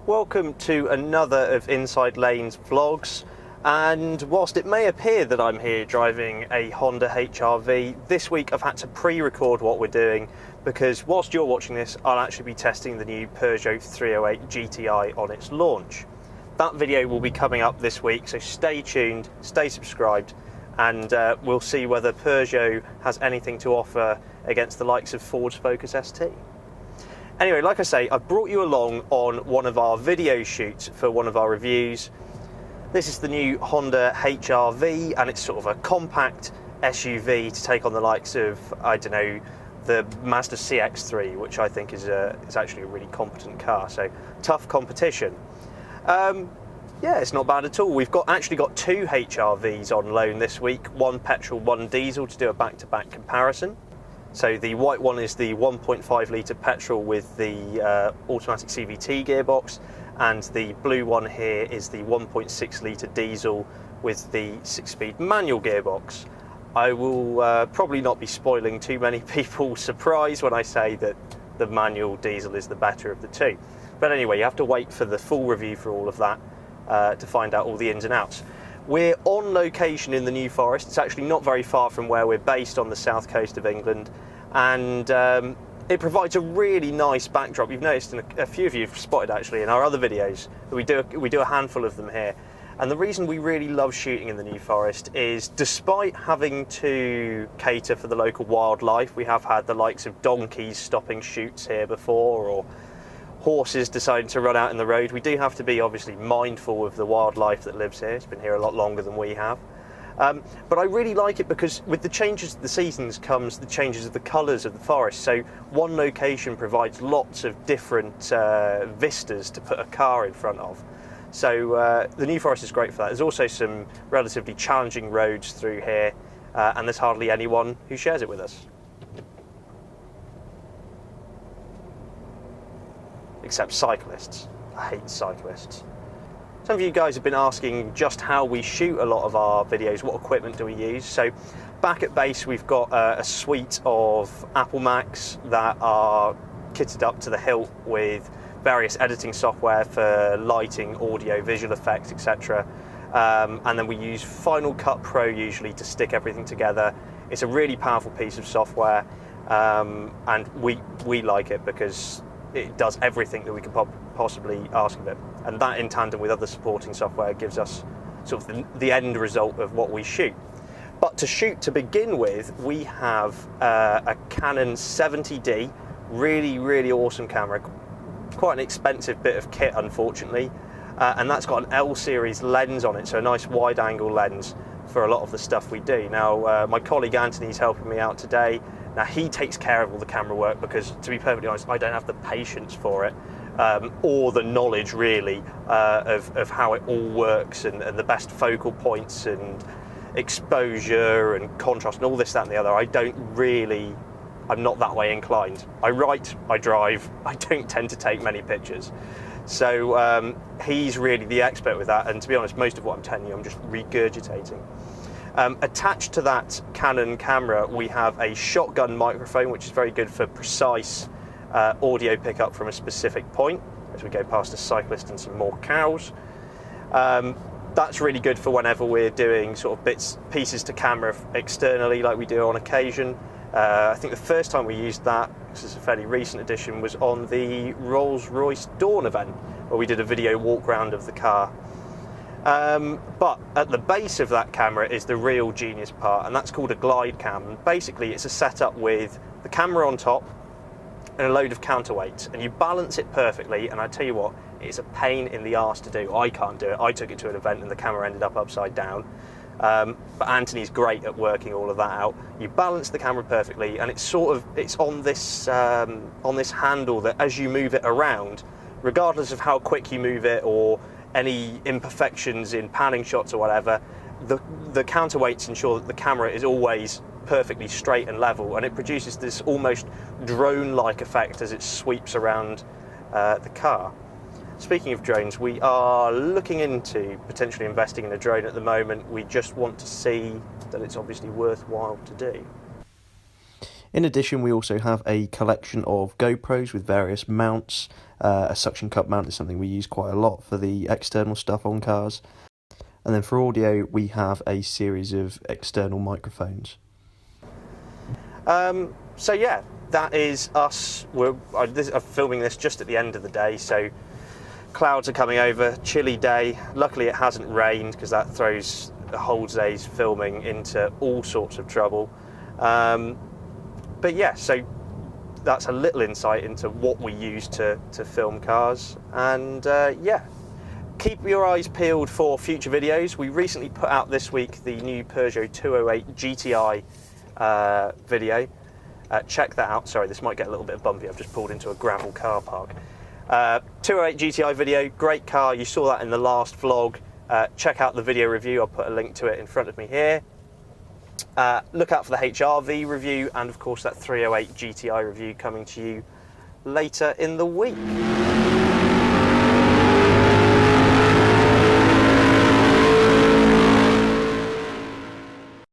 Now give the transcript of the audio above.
Welcome to another of Inside Lane's vlogs, and whilst it may appear that I'm here driving a Honda HR-V, this week I've had to pre-record what we're doing because whilst you're watching this I'll actually be testing the new Peugeot 308 GTI on its launch. That video will be coming up this week, so stay tuned, stay subscribed, and we'll see whether Peugeot has anything to offer against the likes of Ford's Focus ST. Anyway, like I say, I've brought you along on one of our video shoots for one of our reviews. This is the new Honda HR-V, and it's sort of a compact SUV to take on the likes of, I don't know, the Mazda CX-3, which I think is actually a really competent car, so tough competition. Yeah, it's not bad at all. We've actually got two HR-Vs on loan this week, one petrol, one diesel, to do a back-to-back comparison. So the white one is the 1.5 litre petrol with the automatic CVT gearbox, and the blue one here is the 1.6 litre diesel with the 6-speed manual gearbox. I will probably not be spoiling too many people's surprise when I say that the manual diesel is the better of the two. But anyway, you have to wait for the full review for all of that to find out all the ins and outs. We're on location in the New Forest. It's actually not very far from where we're based on the south coast of England, and it provides a really nice backdrop. You've noticed, and a few of you have spotted actually in our other videos, that we do a handful of them here. And the reason we really love shooting in the New Forest is, despite having to cater for the local wildlife, we have had the likes of donkeys stopping shoots here before, or horses deciding to run out in the road. We do have to be obviously mindful of the wildlife that lives here. It's been here a lot longer than we have. But I really like it because with the changes of the seasons comes the changes of the colours of the forest. So one location provides lots of different vistas to put a car in front of. So the New Forest is great for that. There's also some relatively challenging roads through here, and there's hardly anyone who shares it with us. Except cyclists. I hate cyclists. Some of you guys have been asking just how we shoot a lot of our videos, what equipment do we use. So back at base we've got a suite of Apple Macs that are kitted up to the hilt with various editing software for lighting, audio, visual effects, etc. And then we use Final Cut Pro usually to stick everything together. It's a really powerful piece of software, and we like it because it does everything that we could possibly ask of it, and that in tandem with other supporting software gives us sort of the end result of what we shoot. But to shoot to begin with, we have a Canon 70D, really awesome camera, quite an expensive bit of kit unfortunately, and that's got an L series lens on it, so a nice wide angle lens for a lot of the stuff we do. Now my colleague Anthony's helping me out today. Now he takes care of all the camera work because, to be perfectly honest, I don't have the patience for it, or the knowledge really of how it all works, and the best focal points and exposure and contrast and all this, that and the other. I'm not that way inclined. I write, I drive, I don't tend to take many pictures. So he's really the expert with that, and to be honest, most of what I'm telling you I'm just regurgitating. Attached to that Canon camera we have a shotgun microphone, which is very good for precise audio pickup from a specific point as we go past a cyclist and some more cows. That's really good for whenever we're doing sort of pieces to camera externally like we do on occasion. I think the first time we used that, this is a fairly recent addition, was on the Rolls-Royce Dawn event where we did a video walk round of the car. But at the base of that camera is the real genius part, and that's called a Glidecam. And basically it's a setup with the camera on top and a load of counterweights, and you balance it perfectly, and I tell you what, it's a pain in the arse to do. I can't do it. I took it to an event and the camera ended up upside down. But Anthony's great at working all of that out. You balance the camera perfectly, and it's on this handle that as you move it around, regardless of how quick you move it or any imperfections in panning shots or whatever, the counterweights ensure that the camera is always perfectly straight and level, and it produces this almost drone-like effect as it sweeps around the car. Speaking of drones, we are looking into potentially investing in a drone at the moment. We just want to see that it's obviously worthwhile to do. In addition, we also have a collection of GoPros with various mounts, A suction cup mount is something we use quite a lot for the external stuff on cars. And then for audio, we have a series of external microphones. So yeah, that is us. I'm filming this just at the end of the day, so clouds are coming over, chilly day. Luckily it hasn't rained, because that throws the whole day's filming into all sorts of trouble. But yeah, so that's a little insight into what we use to film cars. And yeah, keep your eyes peeled for future videos. We recently put out this week the new Peugeot 208 GTI video. Check that out. Sorry, this might get a little bit bumpy. I've just pulled into a gravel car park. 208 GTI video, great car. You saw that in the last vlog. Check out the video review. I'll put a link to it in front of me here. Look out for the HRV review, and of course that 308 GTI review coming to you later in the week.